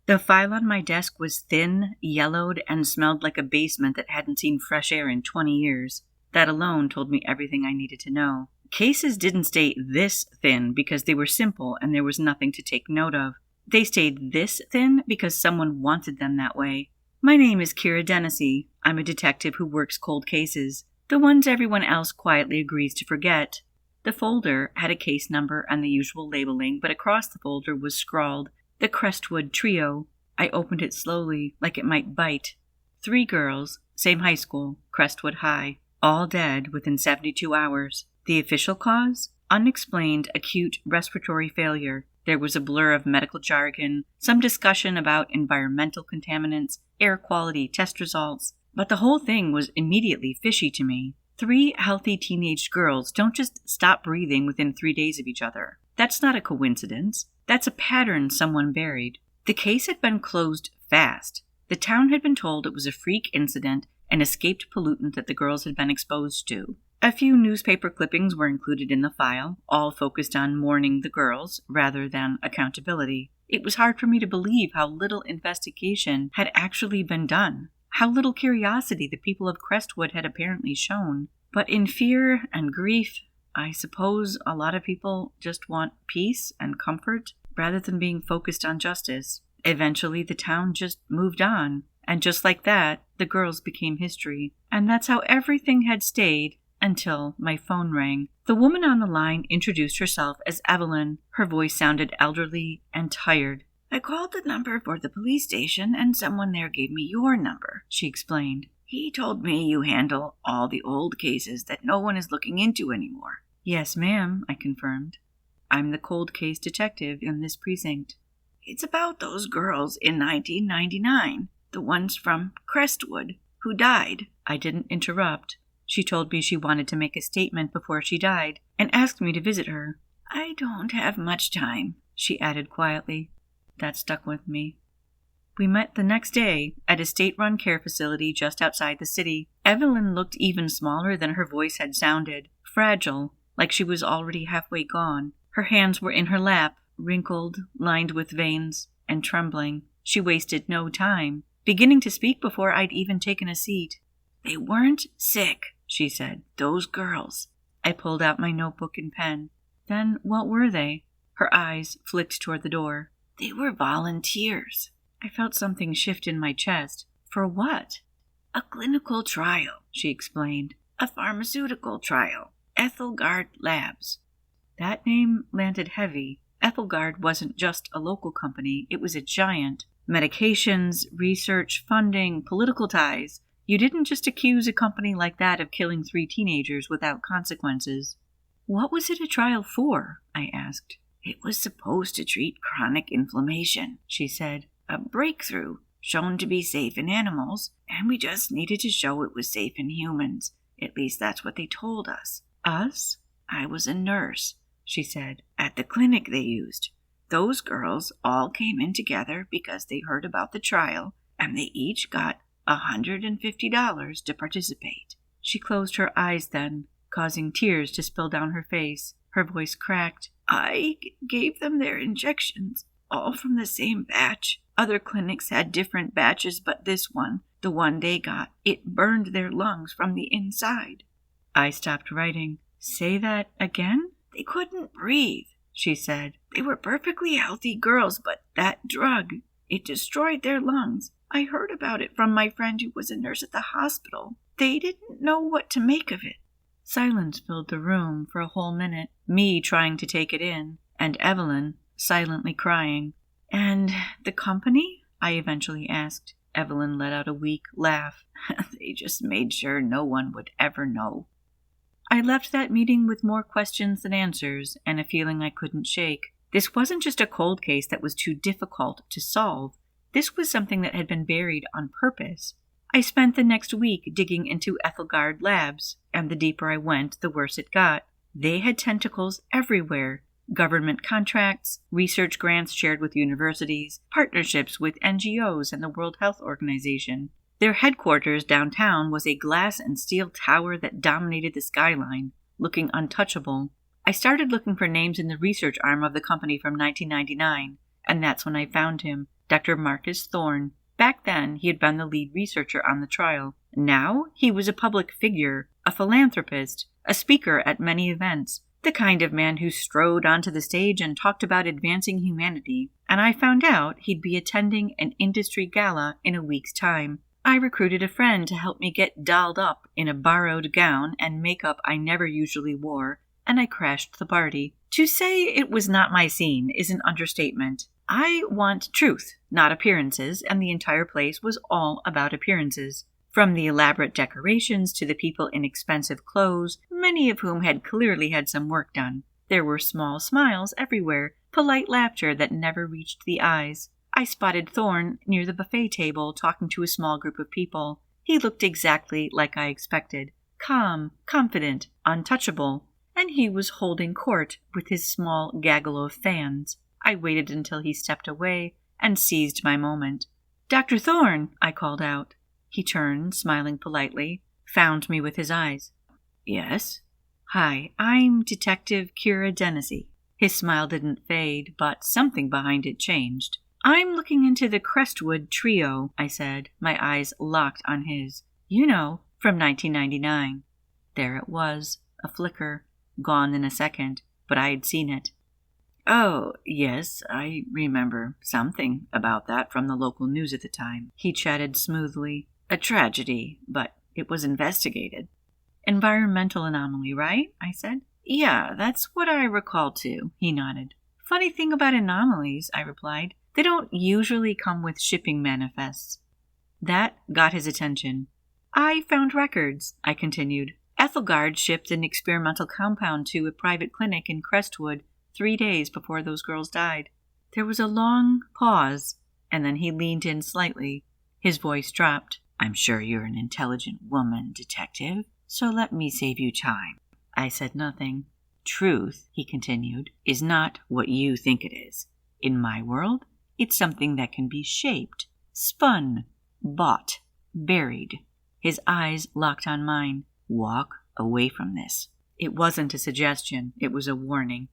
The file on my desk was thin, yellowed, and smelled like a basement that hadn't seen fresh air in 20 years. That alone told me everything I needed to know. Cases didn't stay this thin because they were simple and there was nothing to take note of. They stayed this thin because someone wanted them that way. My name is Kira Dennisy. I'm a detective who works cold cases, the ones everyone else quietly agrees to forget. The folder had a case number and the usual labeling, but across the folder was scrawled, "The Crestwood Trio." I opened it slowly, like it might bite. 3 girls, same high school, Crestwood High, all dead within 72 hours. The official cause? Unexplained acute respiratory failure. There was a blur of medical jargon, some discussion about environmental contaminants, air quality test results, but the whole thing was immediately fishy to me. 3 healthy teenage girls don't just stop breathing within 3 days of each other. That's not a coincidence. That's a pattern someone buried. The case had been closed fast. The town had been told it was a freak incident, an escaped pollutant that the girls had been exposed to. A few newspaper clippings were included in the file, all focused on mourning the girls rather than accountability. It was hard for me to believe how little investigation had actually been done, how little curiosity the people of Crestwood had apparently shown. But in fear and grief, I suppose a lot of people just want peace and comfort rather than being focused on justice. Eventually, the town just moved on, and just like that, the girls became history. And that's how everything had stayed until my phone rang. The woman on the line introduced herself as Evelyn. Her voice sounded elderly and tired. "I called the number for the police station, and someone there gave me your number," she explained. "He told me you handle all the old cases that no one is looking into anymore." "Yes, ma'am," I confirmed. "I'm the cold case detective in this precinct." "It's about those girls in 1999, the ones from Crestwood, who died." I didn't interrupt. She told me she wanted to make a statement before she died, and asked me to visit her. "I don't have much time," she added quietly. That stuck with me. We met the next day at a state-run care facility just outside the city. Evelyn looked even smaller than her voice had sounded, fragile, like she was already halfway gone. Her hands were in her lap, wrinkled, lined with veins, and trembling. She wasted no time, beginning to speak before I'd even taken a seat. "They weren't sick," she said. "Those girls." I pulled out my notebook and pen. "Then what were they?" Her eyes flicked toward the door. "They were volunteers." I felt something shift in my chest. "For what?" "A clinical trial," she explained. "A pharmaceutical trial. Ethelgard Labs." That name landed heavy. Ethelgard wasn't just a local company, it was a giant. Medications, research, funding, political ties. You didn't just accuse a company like that of killing 3 teenagers without consequences. "What was it a trial for?" I asked. "It was supposed to treat chronic inflammation," she said. "A breakthrough, shown to be safe in animals, and we just needed to show it was safe in humans. At least that's what they told us." "Us?" "I was a nurse," she said, "at the clinic they used. Those girls all came in together because they heard about the trial, and they each got $150 to participate." She closed her eyes then, causing tears to spill down her face. Her voice cracked. "I gave them their injections, all from the same batch. Other clinics had different batches, but this one, the one they got, it burned their lungs from the inside." I stopped writing. "Say that again?" "They couldn't breathe," she said. "They were perfectly healthy girls, but that drug, it destroyed their lungs. I heard about it from my friend who was a nurse at the hospital. They didn't know what to make of it." Silence filled the room for a whole minute, me trying to take it in, and Evelyn silently crying. "And the company?" I eventually asked. Evelyn let out a weak laugh. "They just made sure no one would ever know." I left that meeting with more questions than answers, and a feeling I couldn't shake. This wasn't just a cold case that was too difficult to solve. This was something that had been buried on purpose. I spent the next week digging into Ethelgard Labs, and the deeper I went, the worse it got. They had tentacles everywhere. Government contracts, research grants shared with universities, partnerships with NGOs and the World Health Organization. Their headquarters downtown was a glass and steel tower that dominated the skyline, looking untouchable. I started looking for names in the research arm of the company from 1999, and that's when I found him. Dr. Marcus Thorne. Back then, he had been the lead researcher on the trial. Now, he was a public figure, a philanthropist, a speaker at many events, the kind of man who strode onto the stage and talked about advancing humanity. And I found out he'd be attending an industry gala in a week's time. I recruited a friend to help me get dolled up in a borrowed gown and makeup I never usually wore, and I crashed the party. To say it was not my scene is an understatement. I want truth, not appearances, and the entire place was all about appearances. From the elaborate decorations to the people in expensive clothes, many of whom had clearly had some work done. There were small smiles everywhere, polite laughter that never reached the eyes. I spotted Thorne near the buffet table talking to a small group of people. He looked exactly like I expected. Calm, confident, untouchable. And he was holding court with his small gaggle of fans. I waited until he stepped away and seized my moment. "Dr. Thorne," I called out. He turned, smiling politely, found me with his eyes. "Yes?" "Hi, I'm Detective Kira Dennisy." His smile didn't fade, but something behind it changed. "I'm looking into the Crestwood trio," I said, my eyes locked on his. "You know, from 1999. There it was, a flicker, gone in a second, but I had seen it. "Oh, yes, I remember something about that from the local news at the time," he chatted smoothly. "A tragedy, but it was investigated." "Environmental anomaly, right?" I said. "Yeah, that's what I recall too," he nodded. "Funny thing about anomalies," I replied. "They don't usually come with shipping manifests." That got his attention. "I found records," I continued. "Ethelgard shipped an experimental compound to a private clinic in Crestwood 3 days before those girls died." There was a long pause, and then he leaned in slightly. His voice dropped. "I'm sure you're an intelligent woman, detective, so let me save you time." I said nothing. "Truth," he continued, "is not what you think it is. In my world, it's something that can be shaped, spun, bought, buried." His eyes locked on mine. "Walk away from this." It wasn't a suggestion, it was a warning.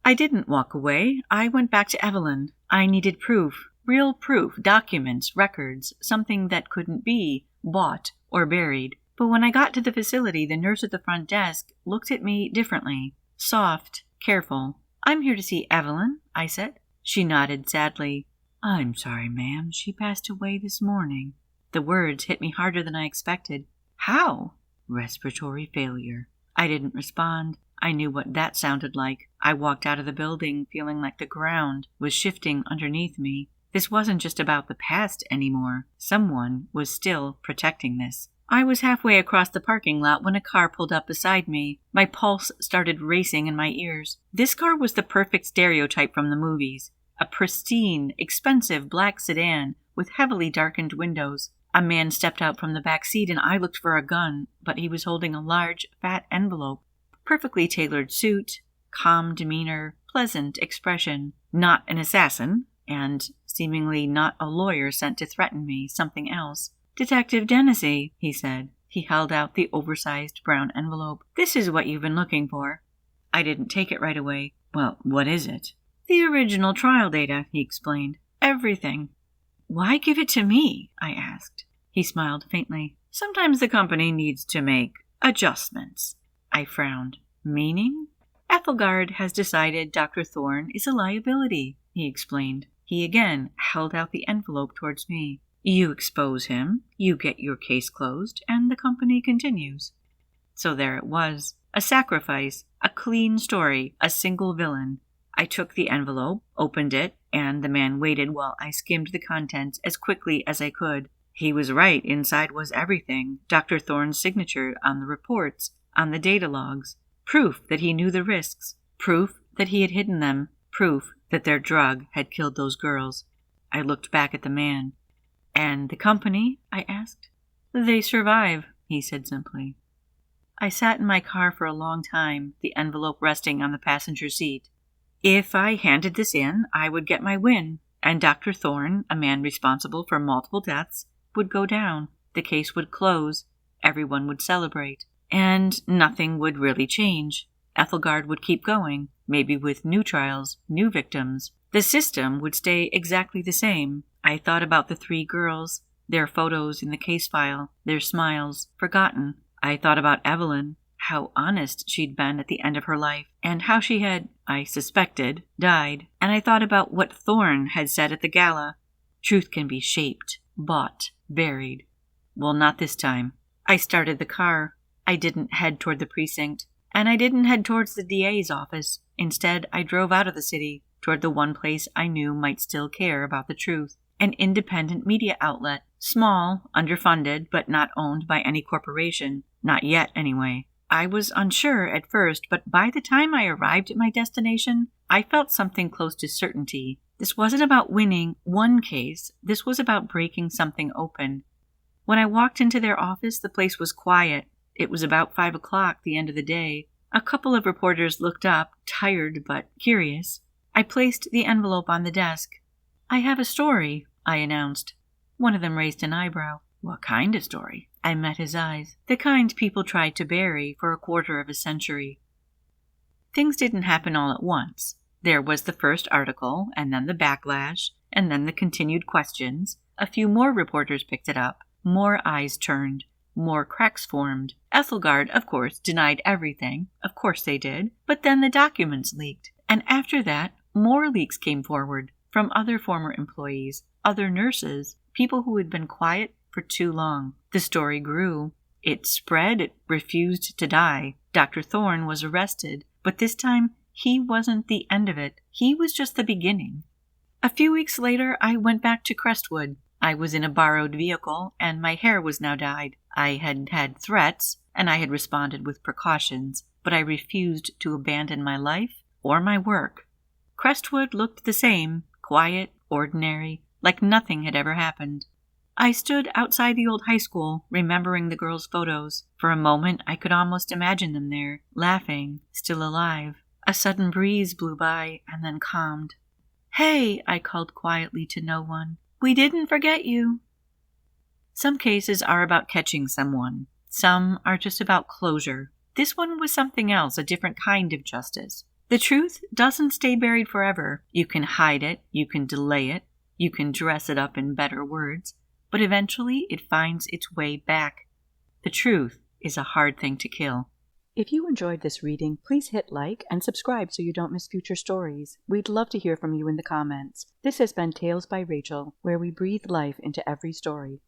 I didn't walk away. I went back to Evelyn. I needed proof. Real proof, documents, records, something that couldn't be bought or buried. But when I got to the facility, the nurse at the front desk looked at me differently. Soft, careful. "I'm here to see Evelyn," I said. She nodded sadly. "I'm sorry, ma'am. She passed away this morning." The words hit me harder than I expected. "How?" "Respiratory failure." I didn't respond. I knew what that sounded like. I walked out of the building feeling like the ground was shifting underneath me. This wasn't just about the past anymore. Someone was still protecting this. I was halfway across the parking lot when a car pulled up beside me. My pulse started racing in my ears. This car was the perfect stereotype from the movies. A pristine, expensive black sedan with heavily darkened windows. A man stepped out from the back seat and I looked for a gun, but he was holding a large, fat envelope. Perfectly tailored suit, calm demeanor, pleasant expression. Not an assassin, and seemingly not a lawyer sent to threaten me, something else. "Detective Dennisy," he said. He held out the oversized brown envelope. "This is what you've been looking for." I didn't take it right away. "Well, what is it?" "The original trial data," he explained. "Everything." "Why give it to me?" I asked. He smiled faintly. "Sometimes the company needs to make adjustments." I frowned. "Meaning?" "Ethelgard has decided Dr. Thorne is a liability," he explained. He again held out the envelope towards me. "You expose him, you get your case closed, and the company continues." So there it was. A sacrifice, a clean story, a single villain. I took the envelope, opened it, and the man waited while I skimmed the contents as quickly as I could. He was right. Inside was everything. Dr. Thorne's signature on the reports, on the data logs. Proof that he knew the risks. Proof that he had hidden them. Proof that their drug had killed those girls. I looked back at the man. "And the company?" I asked. "They survive," he said simply. I sat in my car for a long time, the envelope resting on the passenger seat. If I handed this in, I would get my win, and Dr. Thorne, a man responsible for multiple deaths, would go down. The case would close. Everyone would celebrate. And nothing would really change. Ethelgard would keep going, maybe with new trials, new victims. The system would stay exactly the same. I thought about the 3 girls, their photos in the case file, their smiles, forgotten. I thought about Evelyn, how honest she'd been at the end of her life, and how she had, I suspected, died. And I thought about what Thorne had said at the gala. Truth can be shaped, bought, buried. Well, not this time. I started the car. I didn't head toward the precinct, and I didn't head towards the DA's office. Instead, I drove out of the city, toward the one place I knew might still care about the truth. An independent media outlet. Small, underfunded, but not owned by any corporation. Not yet, anyway. I was unsure at first, but by the time I arrived at my destination, I felt something close to certainty. This wasn't about winning one case. This was about breaking something open. When I walked into their office, the place was quiet. It was about 5 o'clock, the end of the day. A couple of reporters looked up, tired but curious. I placed the envelope on the desk. "I have a story," I announced. One of them raised an eyebrow. "What kind of story?" I met his eyes. "The kind people tried to bury for a quarter of a century." Things didn't happen all at once. There was the first article, and then the backlash, and then the continued questions. A few more reporters picked it up. More eyes turned. More cracks formed. Ethelgard, of course, denied everything. Of course they did. But then the documents leaked. And after that, more leaks came forward from other former employees, other nurses, people who had been quiet for too long. The story grew. It spread. It refused to die. Dr. Thorne was arrested, but this time he wasn't the end of it. He was just the beginning. A few weeks later, I went back to Crestwood. I was in a borrowed vehicle, and my hair was now dyed. I had had threats, and I had responded with precautions, but I refused to abandon my life or my work. Crestwood looked the same, quiet, ordinary, like nothing had ever happened. I stood outside the old high school, remembering the girls' photos. For a moment, I could almost imagine them there, laughing, still alive. A sudden breeze blew by and then calmed. "Hey," I called quietly to no one. "We didn't forget you." Some cases are about catching someone. Some are just about closure. This one was something else, a different kind of justice. The truth doesn't stay buried forever. You can hide it, you can delay it, you can dress it up in better words, but eventually it finds its way back. The truth is a hard thing to kill. If you enjoyed this reading, please hit like and subscribe so you don't miss future stories. We'd love to hear from you in the comments. This has been Tales by Rachel, where we breathe life into every story.